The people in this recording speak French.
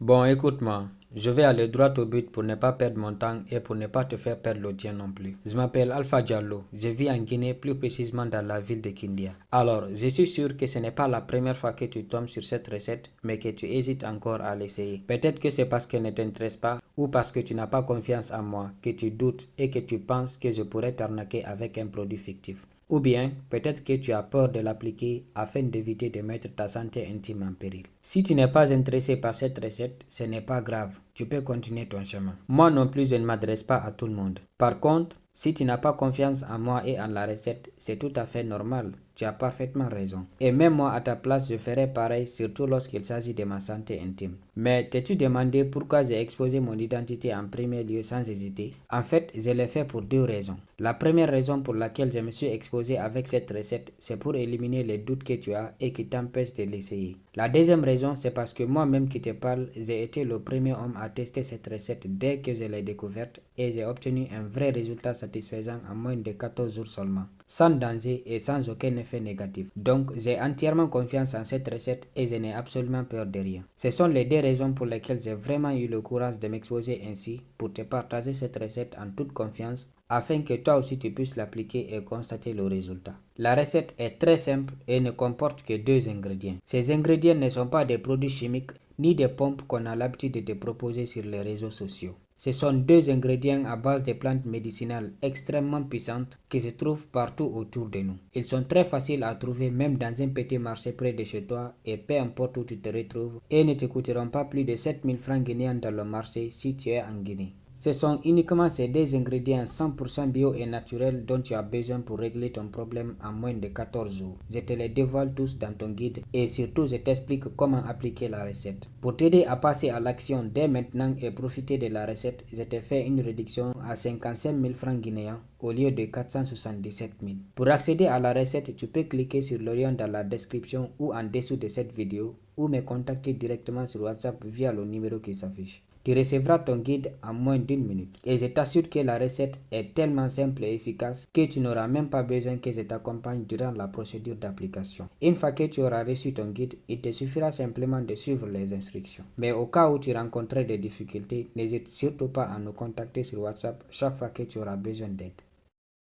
Bon, écoute-moi, je vais aller droit au but pour ne pas perdre mon temps et pour ne pas te faire perdre le tien non plus. Je m'appelle Alpha Diallo, je vis en Guinée, plus précisément dans la ville de Kindia. Alors, je suis sûr que ce n'est pas la première fois que tu tombes sur cette recette, mais que tu hésites encore à l'essayer. Peut-être que c'est parce qu'elle ne t'intéresse pas ou parce que tu n'as pas confiance en moi, que tu doutes et que tu penses que je pourrais t'arnaquer avec un produit fictif. Ou bien, peut-être que tu as peur de l'appliquer afin d'éviter de mettre ta santé intime en péril. Si tu n'es pas intéressé par cette recette, ce n'est pas grave, tu peux continuer ton chemin. Moi non plus, je ne m'adresse pas à tout le monde. Par contre, si tu n'as pas confiance en moi et en la recette, c'est tout à fait normal. Tu as parfaitement raison. Et même moi, à ta place, je ferais pareil, surtout lorsqu'il s'agit de ma santé intime. Mais t'es-tu demandé pourquoi j'ai exposé mon identité en premier lieu sans hésiter? En fait, je l'ai fait pour deux raisons. La première raison pour laquelle je me suis exposé avec cette recette, c'est pour éliminer les doutes que tu as et qui t'empêchent de l'essayer. La deuxième raison, c'est parce que moi-même qui te parle, j'ai été le premier homme à tester cette recette dès que je l'ai découverte et j'ai obtenu un vrai résultat satisfaisant en moins de 14 jours seulement, sans danger et sans aucun effet négatif. Donc, j'ai entièrement confiance en cette recette et je n'ai absolument peur de rien. Ce sont les deux raisons pour lesquelles j'ai vraiment eu le courage de m'exposer ainsi pour te partager cette recette en toute confiance afin que toi aussi tu puisses l'appliquer et constater le résultat. La recette est très simple et ne comporte que deux ingrédients. Ces ingrédients ne sont pas des produits chimiques ni des pompes qu'on a l'habitude de te proposer sur les réseaux sociaux. Ce sont deux ingrédients à base de plantes médicinales extrêmement puissantes qui se trouvent partout autour de nous. Ils sont très faciles à trouver même dans un petit marché près de chez toi et peu importe où tu te retrouves et ne te coûteront pas plus de 7000 francs guinéens dans le marché si tu es en Guinée. Ce sont uniquement ces deux ingrédients 100% bio et naturels dont tu as besoin pour régler ton problème en moins de 14 jours. Je te les dévoile tous dans ton guide et surtout je t'explique comment appliquer la recette. Pour t'aider à passer à l'action dès maintenant et profiter de la recette, je te fais une réduction à 55 000 francs guinéens au lieu de 477 000. Pour accéder à la recette, tu peux cliquer sur le lien dans la description ou en dessous de cette vidéo ou me contacter directement sur WhatsApp via le numéro qui s'affiche. Tu recevras ton guide en moins d'une minute. Et je t'assure que la recette est tellement simple et efficace que tu n'auras même pas besoin que je t'accompagne durant la procédure d'application. Une fois que tu auras reçu ton guide, il te suffira simplement de suivre les instructions. Mais au cas où tu rencontrerais des difficultés, n'hésite surtout pas à nous contacter sur WhatsApp chaque fois que tu auras besoin d'aide.